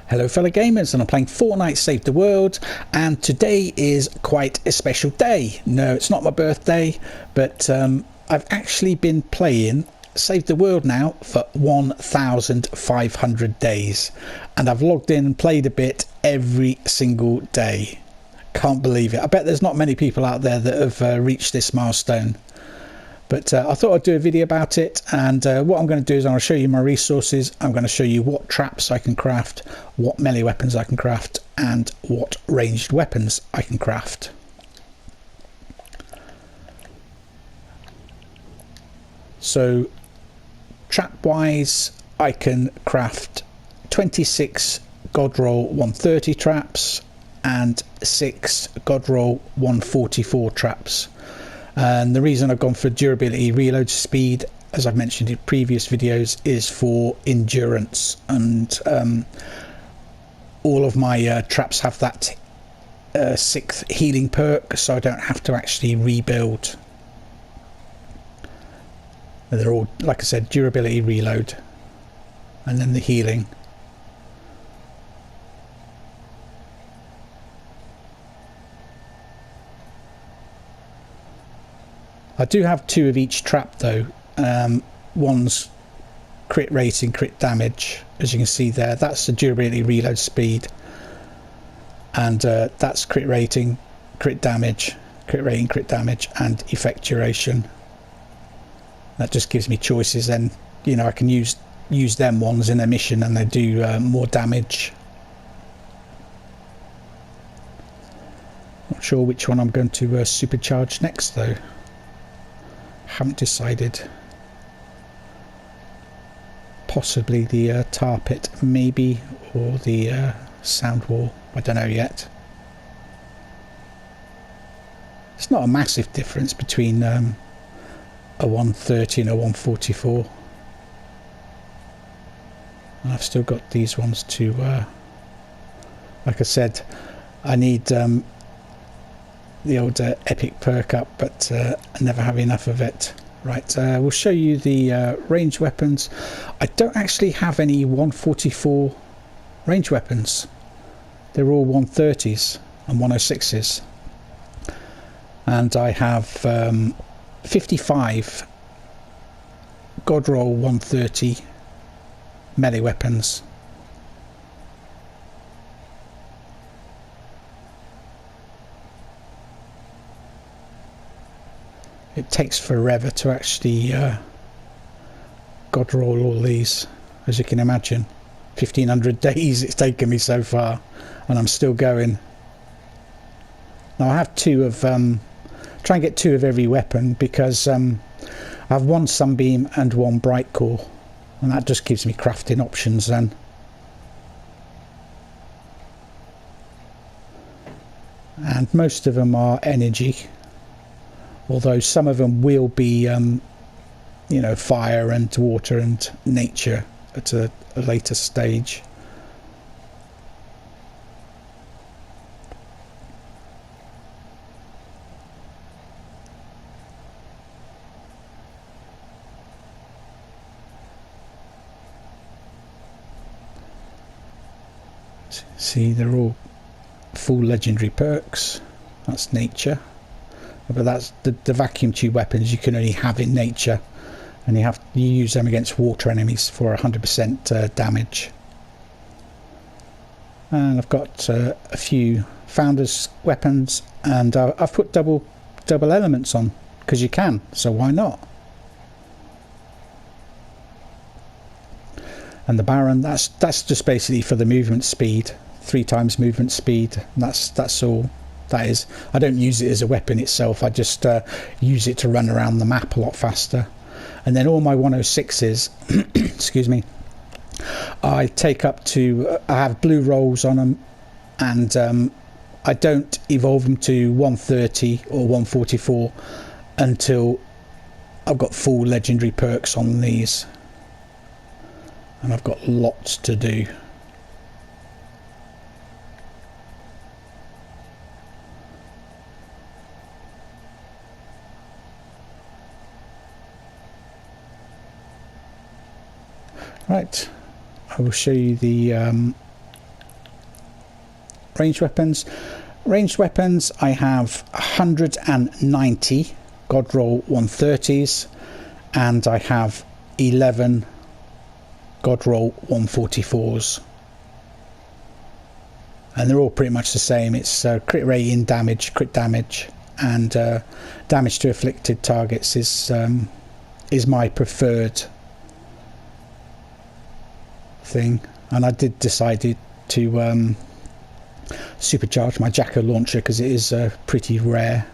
Hello fellow gamers, and I'm playing Fortnite Save the World, and today is quite a special day. No, it's not my birthday, but I've actually been playing Save the World now for 1,500 days, and I've logged in and played a bit every single day. Can't believe it. I bet there's not many people out there that have reached this milestone. But I thought I'd do a video about it, and what I'm going to do is I'm going to show you my resources. I'm going to show you what traps I can craft, what melee weapons I can craft, and what ranged weapons I can craft. So trap wise, I can craft 26 Godroll 130 traps and 6 Godroll 144 traps. And the reason I've gone for durability reload speed, as I've mentioned in previous videos, is for endurance, and all of my traps have that 6th healing perk, so I don't have to actually rebuild. They're all, like I said, durability reload and then the healing. I do have 2 of each trap though. One's crit rating, crit damage, as you can see there. That's the durability reload speed, and that's crit rating, crit damage, crit rating, crit damage, and effect duration. That just gives me choices. Then I can use them ones in a mission, and they do more damage. Not sure which one I'm going to supercharge next though. Haven't decided. Possibly the tar pit, maybe, or the sound wall. I don't know yet. It's not a massive difference between a 130 and a 144. And I've still got these ones to, like I said, I need the old epic perk up, but I never have enough of it. Right, we'll show you the range weapons. I don't actually have any 144 range weapons. They're all 130s and 106s, and I have 55 Godroll 130 melee weapons. It takes forever to actually Godroll all these, as you can imagine. 1,500 days it's taken me so far, and I'm still going. Now I have 2 of, try and get 2 of every weapon, because I have 1 sunbeam and 1 bright core, and that just gives me crafting options then. And most of them are energy. Although some of them will be, fire and water and nature at a later stage. See, they're all full legendary perks. That's nature. But that's the vacuum tube weapons you can only have in nature, and you use them against water enemies for 100% damage. And I've got a few founders weapons, and I've put double elements on because you can, so why not? And the Baron, that's just basically for the movement speed, 3 times movement speed. And that's all. That is, I don't use it as a weapon itself, I just use it to run around the map a lot faster. And then all my 106s, excuse me, I take up to, I have blue rolls on them, and I don't evolve them to 130 or 144 until I've got full legendary perks on these. And I've got lots to do. Right, I will show you the Ranged weapons. Ranged weapons, I have 190 God Roll 130s, and I have 11 God Roll 144s. And they're all pretty much the same. It's crit rating, damage, crit damage, and damage to afflicted targets is my preferred thing. And I did decide to supercharge my Jacko launcher because it is a pretty rare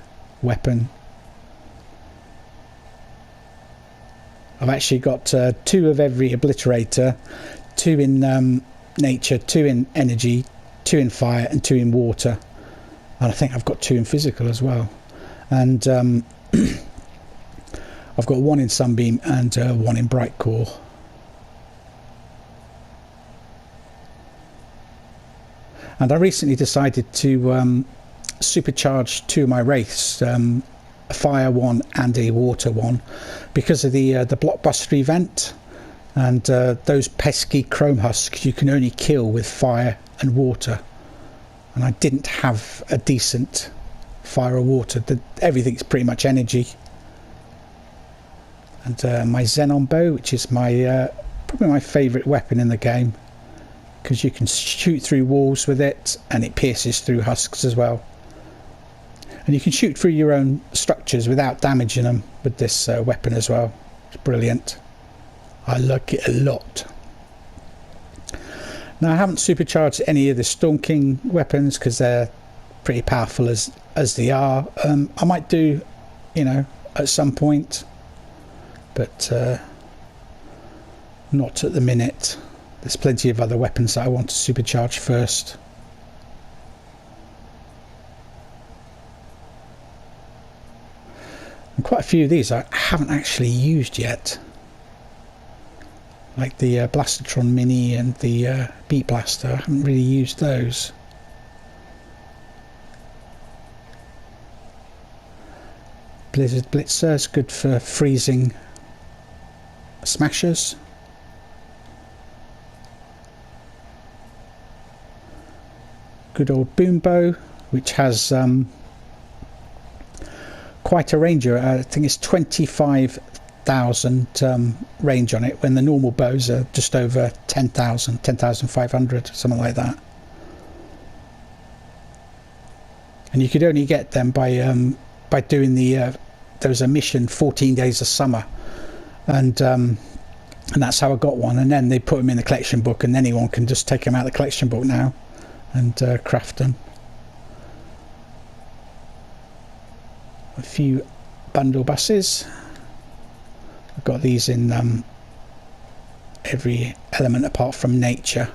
weapon. I've actually got 2 of every obliterator, 2 in nature, 2 in energy, 2 in fire, and 2 in water. And I think I've got 2 in physical as well. And I've got 1 in sunbeam and 1 in bright core. And I recently decided to supercharge 2 of my wraiths, a fire one and a water one, because of the blockbuster event. And those pesky chrome husks you can only kill with fire and water. And I didn't have a decent fire or water. Everything's pretty much energy. And my Xenon bow, which is my probably my favourite weapon in the game, because you can shoot through walls with it, and it pierces through husks as well. And you can shoot through your own structures without damaging them with this weapon as well. It's brilliant. I like it a lot. Now, I haven't supercharged any of the Storm King weapons because they're pretty powerful as they are. I might do, at some point, but not at the minute. There's plenty of other weapons that I want to supercharge first. And quite a few of these I haven't actually used yet. Like the Blastertron Mini and the Beat Blaster. I haven't really used those. Blizzard Blitzer is good for freezing smashers. Good old Boom Bow, which has quite a range. I think it's 25,000 range on it, when the normal bows are just over 10,000, 10,500, something like that. And you could only get them by doing there was a mission 14 Days of Summer, and that's how I got one. And then they put them in the collection book, and anyone can just take them out of the collection book now and craft them. A few bundle buses. I've got these in every element apart from nature.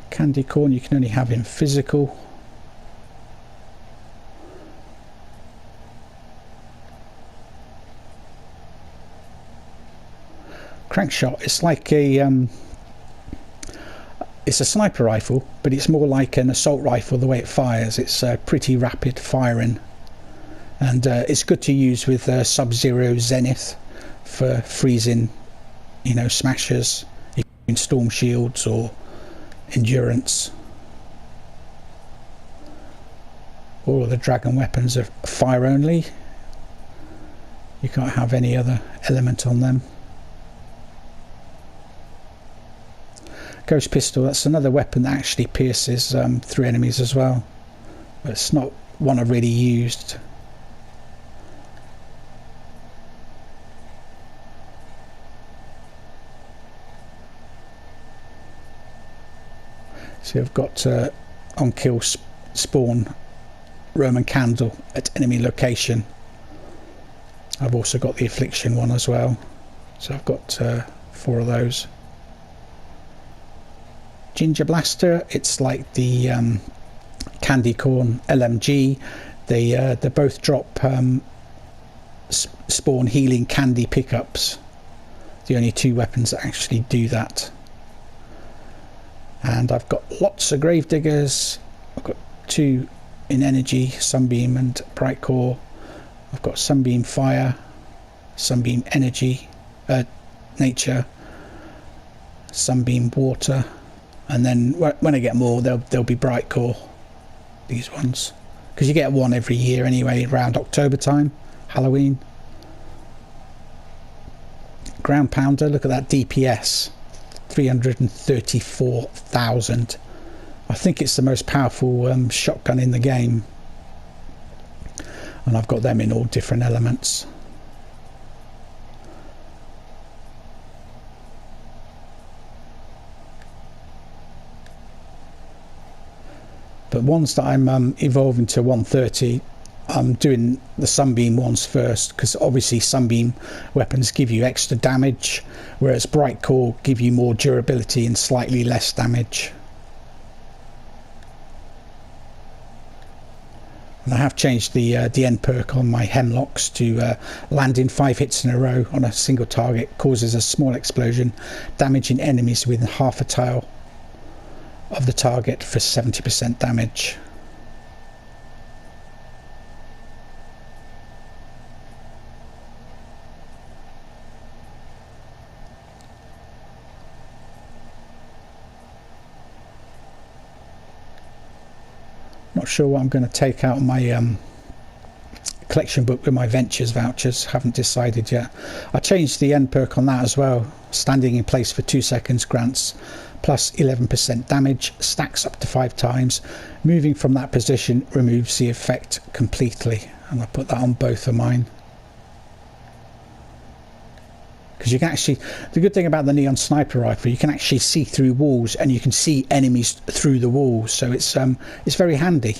Candy corn you can only have in physical. Crankshot, it's like it's a sniper rifle, but it's more like an assault rifle the way it fires. It's pretty rapid firing, and it's good to use with Sub-Zero Zenith for freezing, smashers in storm shields or endurance. All of the dragon weapons are fire only. You can't have any other element on them. Ghost pistol, that's another weapon that actually pierces through enemies as well, but it's not one I've really used. So I've got on kill spawn Roman candle at enemy location. I've also got the affliction one as well, so I've got 4 of those. Ginger Blaster, it's like the Candy Corn LMG. They both drop spawn healing candy pickups. The only 2 weapons that actually do that. And I've got lots of Gravediggers. I've got 2 in energy, Sunbeam and Bright Core. I've got Sunbeam Fire, Sunbeam Energy, Nature, Sunbeam Water, and then when I get more, they'll be Bright Core, these ones, because you get one every year anyway around October time, Halloween. Ground Pounder, look at that DPS, 334,000. I think it's the most powerful shotgun in the game, and I've got them in all different elements. But ones that I'm evolving to 130, I'm doing the Sunbeam ones first, because obviously Sunbeam weapons give you extra damage, whereas Bright Core give you more durability and slightly less damage. And I have changed the end perk on my Hemlocks to landing 5 hits in a row on a single target causes a small explosion, damaging enemies within half a tile of the target for 70% damage. Not sure what I'm going to take out of my collection book with my Ventures vouchers, haven't decided yet. I changed the end perk on that as well. Standing in place for 2 seconds grants plus 11% damage, stacks up to 5 times. Moving from that position removes the effect completely, and I put that on both of mine. Because you can actually, the good thing about the Neon Sniper Rifle, you can actually see through walls and you can see enemies through the walls, so it's very handy.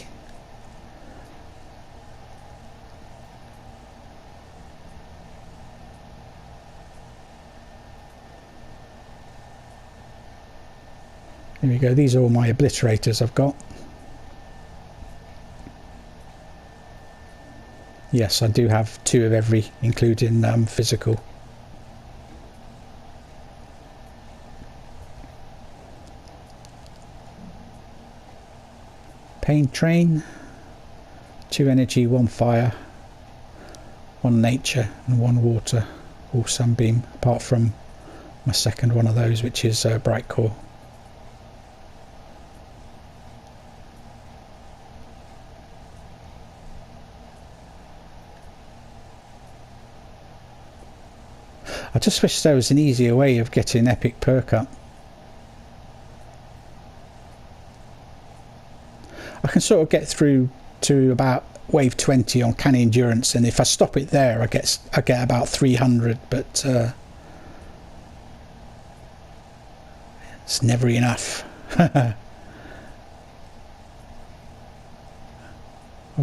Here we go, these are all my obliterators I've got. Yes, I do have 2 of every, including physical. Pain Train, 2 energy, 1 fire, 1 nature and 1 water, all Sunbeam, apart from my second one of those, which is Bright Core. I just wish there was an easier way of getting epic perk up. I can sort of get through to about wave 20 on Canny Endurance, and if I stop it there I get about 300, but it's never enough. I've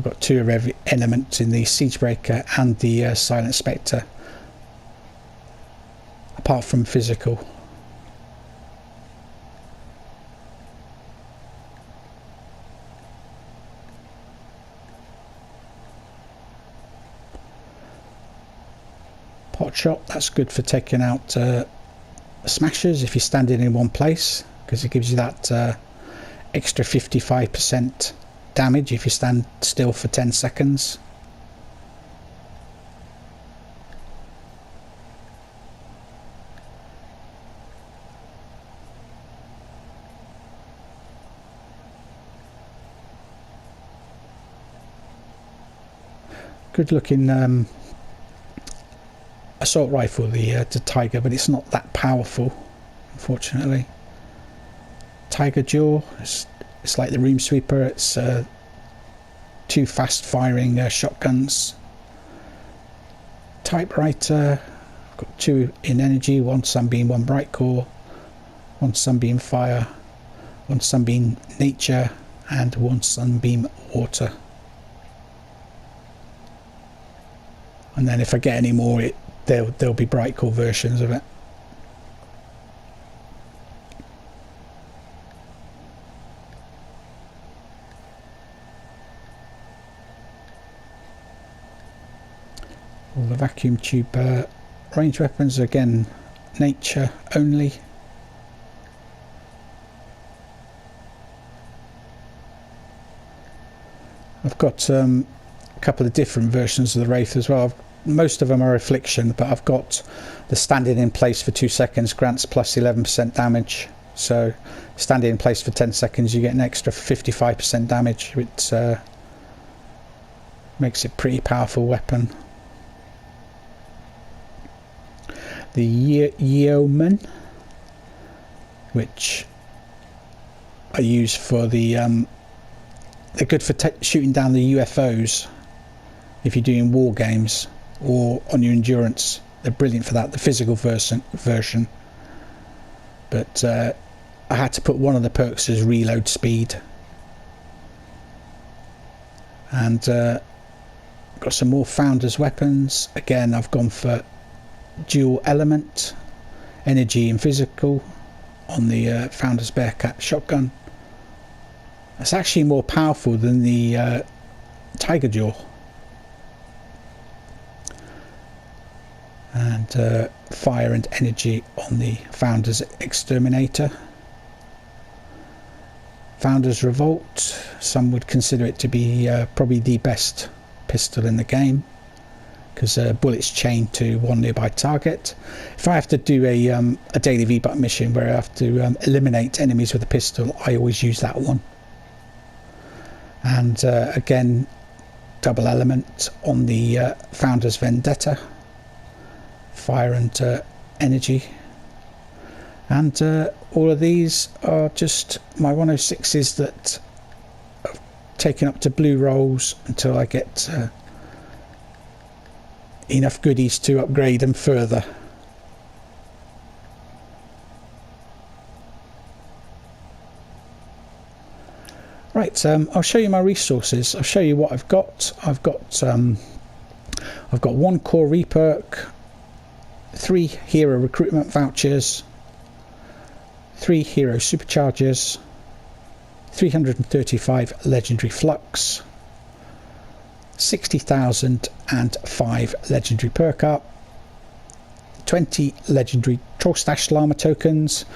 got 2 of every element in the Siegebreaker and the Silent Spectre, apart from physical. Pot shot, that's good for taking out smashers if you're standing in one place, because it gives you that extra 55% damage if you stand still for 10 seconds. Good looking assault rifle, the Tiger, but it's not that powerful, unfortunately. Tiger Jaw, it's like the Room Sweeper. It's 2 fast firing shotguns. Typewriter, I've got 2 in energy, 1 Sunbeam, 1 Bright Core, 1 Sunbeam Fire, 1 Sunbeam Nature and 1 Sunbeam Water. And then if I get any more, there'll be Bright Core versions of it. All the vacuum tube range weapons, again nature only. I've got a couple of different versions of the Wraith as well. most of them are affliction, but I've got the standing in place for 2 seconds grants plus 11% damage. So standing in place for 10 seconds you get an extra 55% damage, which makes it a pretty powerful weapon. The Yeoman, which I use for the they're good for shooting down the UFOs if you're doing war games or on your endurance. They're brilliant for that, the physical version. But I had to put one of the perks as reload speed. And got some more Founders weapons. Again, I've gone for dual element, energy and physical on the Founders Bearcat shotgun. It's actually more powerful than the Tiger Jaw. And fire and energy on the Founders Exterminator. Founders Revolt, some would consider it to be probably the best pistol in the game, because bullets chain to one nearby target. If I have to do a daily V-Buck mission where I have to eliminate enemies with a pistol, I always use that one. And again, double element on the Founders Vendetta, fire and energy. And all of these are just my 106s that I've taken up to blue rolls until I get enough goodies to upgrade them further. Right, I'll show you my resources. I'll show you what I've got. I've got 1 core reperk, 3 hero recruitment vouchers, 3 hero superchargers, 335 legendary Flux, 60,005 legendary perk up, 20 legendary Trollstash llama tokens.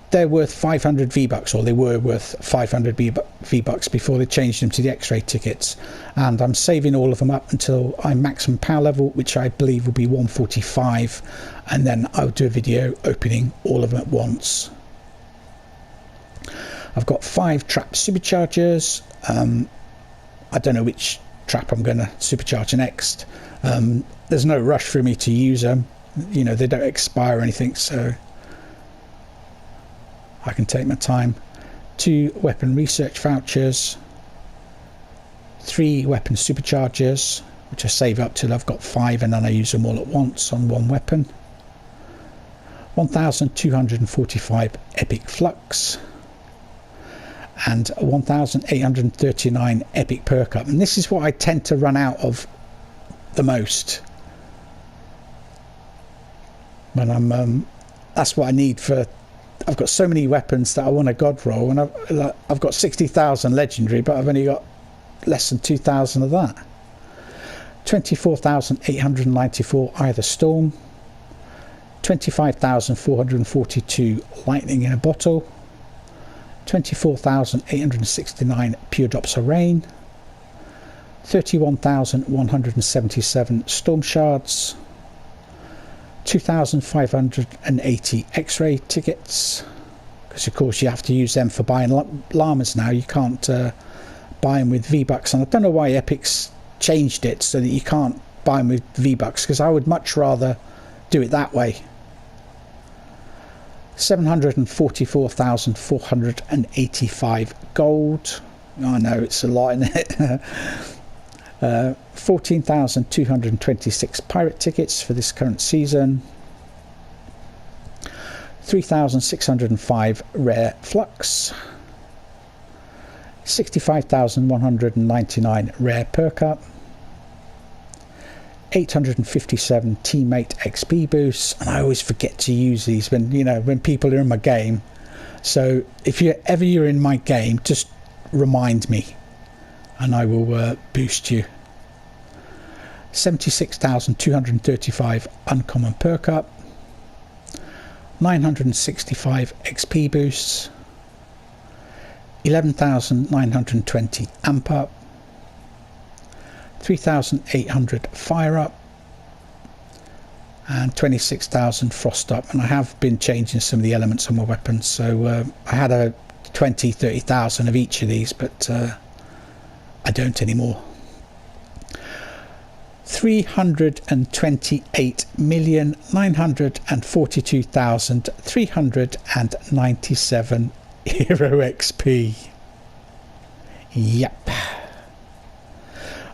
They're worth 500 V-Bucks, or they were worth 500 V-Bucks before they changed them to the X-ray tickets. And I'm saving all of them up until I'm maximum power level, which I believe will be 145, and then I'll do a video opening all of them at once. I've got 5 trap superchargers. I don't know which trap I'm going to supercharge next. There's no rush for me to use them. You know, they don't expire or anything, so I can take my time. 2 weapon research vouchers, 3 weapon superchargers, which I save up till I've got 5, and then I use them all at once on 1 weapon. 1,245 epic Flux, and 1,839 epic perk up. And this is what I tend to run out of the most when I'm that's what I need for. I've got so many weapons that I want a god roll, and I've got 60,000 legendary, but I've only got less than 2,000 of that. 24,894 either storm, 25,442 lightning in a bottle, 24,869 pure drops of rain, 31,177 storm shards, 2,580 X-ray tickets, because of course you have to use them for buying llamas now. You can't buy them with V-Bucks, and I don't know why Epic's changed it so that you can't buy them with V-Bucks, because I would much rather do it that way. 744,485 gold. I know it's a lot in it. 14,226 pirate tickets for this current season, 3,605 rare Flux, 65,199 rare perk up, 857 teammate XP boosts. And I always forget to use these when people are in my game, so if you're in my game, just remind me and I will boost you. 76,235 uncommon perk up, 965 XP boosts, 11,920 amp up, 3,800 fire up, and 26,000 frost up. And I have been changing some of the elements on my weapons, so I had a 30,000 of each of these, but I don't anymore. 328,942,397 hero XP. Yep.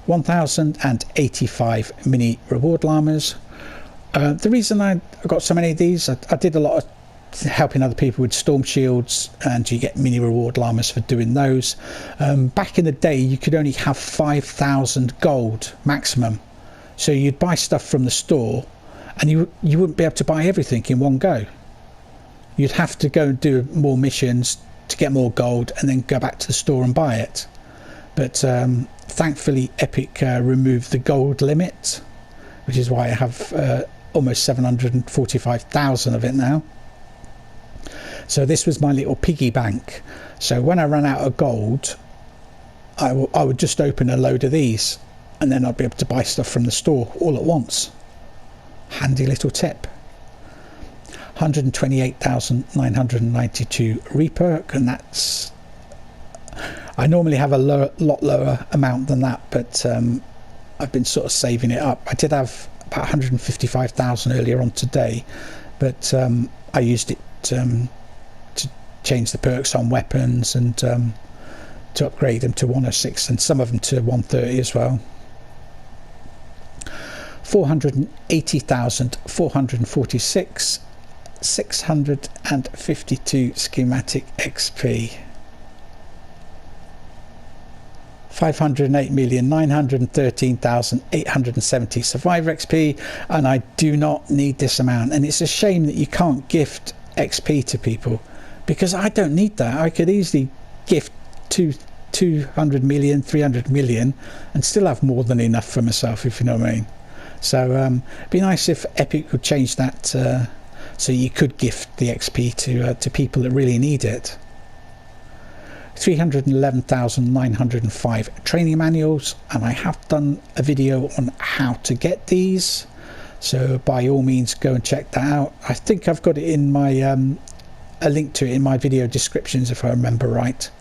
1,085 mini reward llamas. The reason I got so many of these, I did a lot of helping other people with storm shields, and you get mini reward llamas for doing those. Back in the day, you could only have 5,000 gold maximum, so you'd buy stuff from the store and you wouldn't be able to buy everything in one go. You'd have to go and do more missions to get more gold and then go back to the store and buy it. But thankfully Epic removed the gold limit, which is why I have almost 745,000 of it now. So this was my little piggy bank. So when I ran out of gold, I would just open a load of these, and then I'd be able to buy stuff from the store all at once. Handy little tip. 128,992 reperk, and that's... I normally have a lot lower amount than that, but I've been sort of saving it up. I did have about 155,000 earlier on today, but I used it to change the perks on weapons and to upgrade them to 106 and some of them to 130 as well. 480,446, 652 schematic XP. 508,913,870 survivor XP, and I do not need this amount. And it's a shame that you can't gift XP to people, because I don't need that. I could easily gift 200 million, 300 million and still have more than enough for myself, if you know what I mean. So it'd be nice if Epic would change that so you could gift the XP to people that really need it. 311,905 training manuals, and I have done a video on how to get these, so by all means go and check that out. I think I've got it in my a link to it in my video descriptions if I remember right.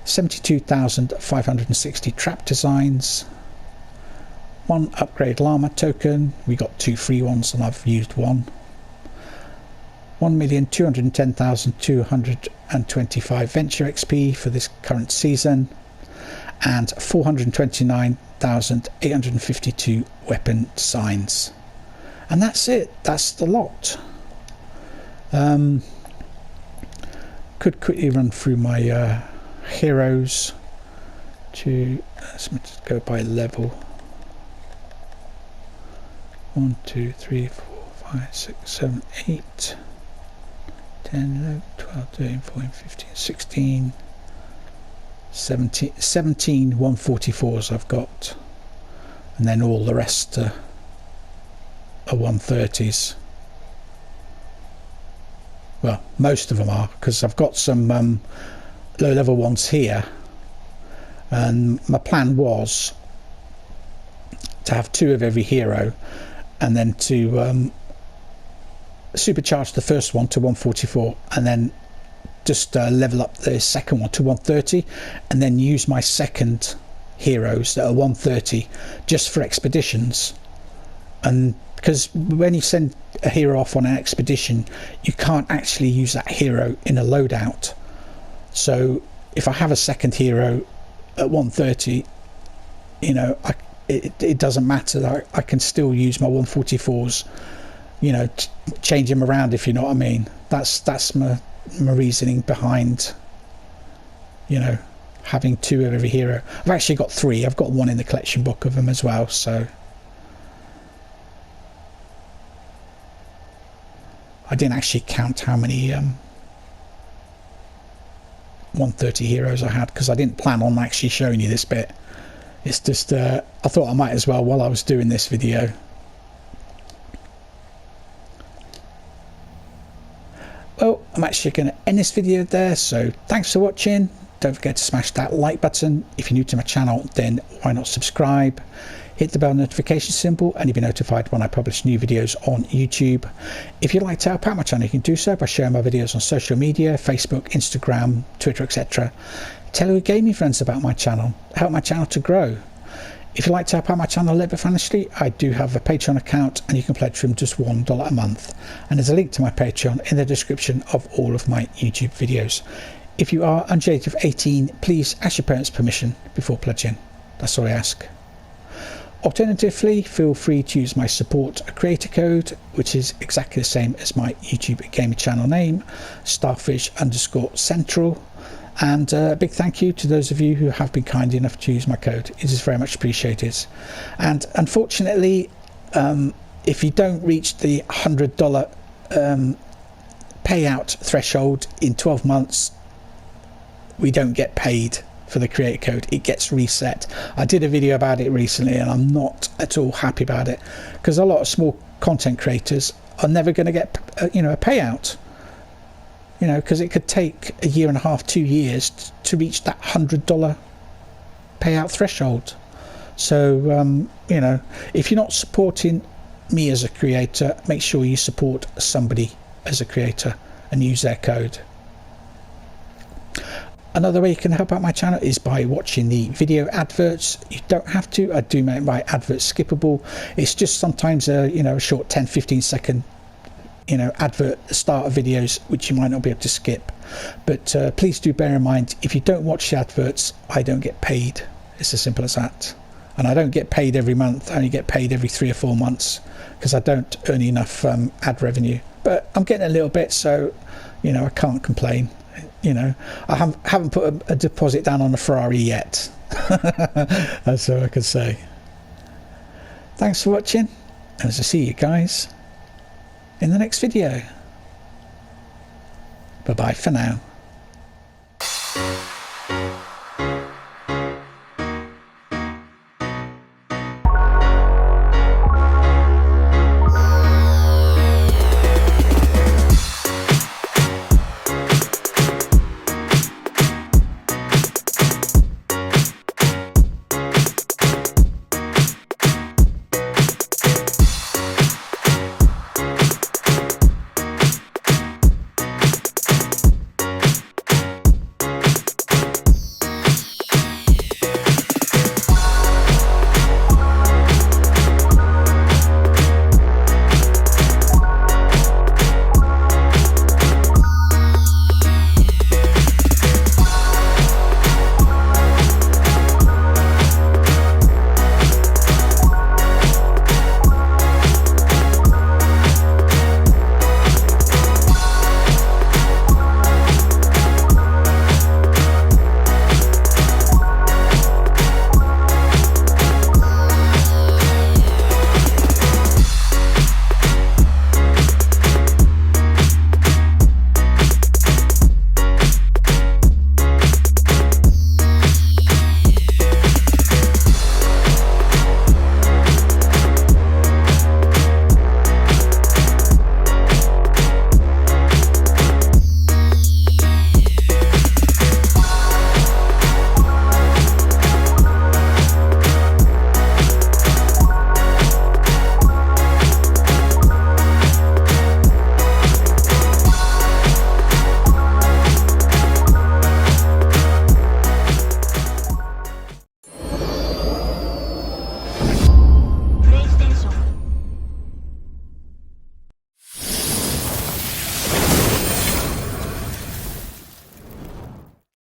72,560 trap designs, 1 upgrade llama token. We got 2 free ones and I've used 1. 1,210,225 venture XP for this current season, and 429,852 weapon signs. And that's it. That's the lot. Could quickly run through my heroes to let's just go by level. 1, 2, 3, 4, 5, 6, 7, 8, 10, 11, 12, 13, 14, 15, 16, 17 144s I've got, and then all the rest are 130s. Well, most of them are, because I've got some low level ones here, and my plan was to have 2 of every hero and then to supercharge the first one to 144 and then just level up the second one to 130 and then use my second heroes that are 130 just for expeditions. And because when you send a hero off on an expedition, you can't actually use that hero in a loadout. So if I have a second hero at 130, you know, it doesn't matter. I can still use my 144s, you know, change them around, if you know what I mean. That's my reasoning behind, you know, having 2 of every hero. I've actually got 3. I've got 1 in the collection book of them as well, so I didn't actually count how many 130 heroes I had, because I didn't plan on actually showing you this bit. It's just I thought I might as well while I was doing this video. Well, I'm actually going to end this video there, so thanks for watching. Don't don't forget to smash that like button. If you're new to my channel, then why not subscribe? Hit the bell notification symbol and you'll be notified when I publish new videos on YouTube. If you'd like to help out my channel, you can do so by sharing my videos on social media, Facebook, Instagram, Twitter, etc. Tell your gaming friends about my channel. Help my channel to grow. If you'd like to help out my channel a little bit financially, I do have a Patreon account and you can pledge from just $1 a month. And there's a link to my Patreon in the description of all of my YouTube videos. If you are under the age of 18, please ask your parents' permission before pledging. That's all I ask. Alternatively, feel free to use my support creator code, which is exactly the same as my YouTube gaming channel name, starfish_central. And a big thank you to those of you who have been kind enough to use my code. It is very much appreciated. And unfortunately, if you don't reach the $100 payout threshold in 12 months, we don't get paid for the creator code. It gets reset. I did a video about it recently and I'm not at all happy about it, because a lot of small content creators are never going to get a payout, because it could take a year and a half, 2 years to reach that $100 payout threshold. So if you're not supporting me as a creator, make sure you support somebody as a creator and use their code. Another way you can help out my channel is by watching the video adverts. You don't have to. I do make my adverts skippable. It's just sometimes a short 10-15 second advert at the start of videos which you might not be able to skip. But please do bear in mind, if you don't watch the adverts, I don't get paid. It's as simple as that. And I don't get paid every month. I only get paid every 3 or 4 months because I don't earn enough ad revenue. But I'm getting a little bit, so I can't complain. I haven't put a deposit down on a Ferrari yet. That's all I can say. Thanks for watching, and as I see you guys in the next video. Bye bye for now.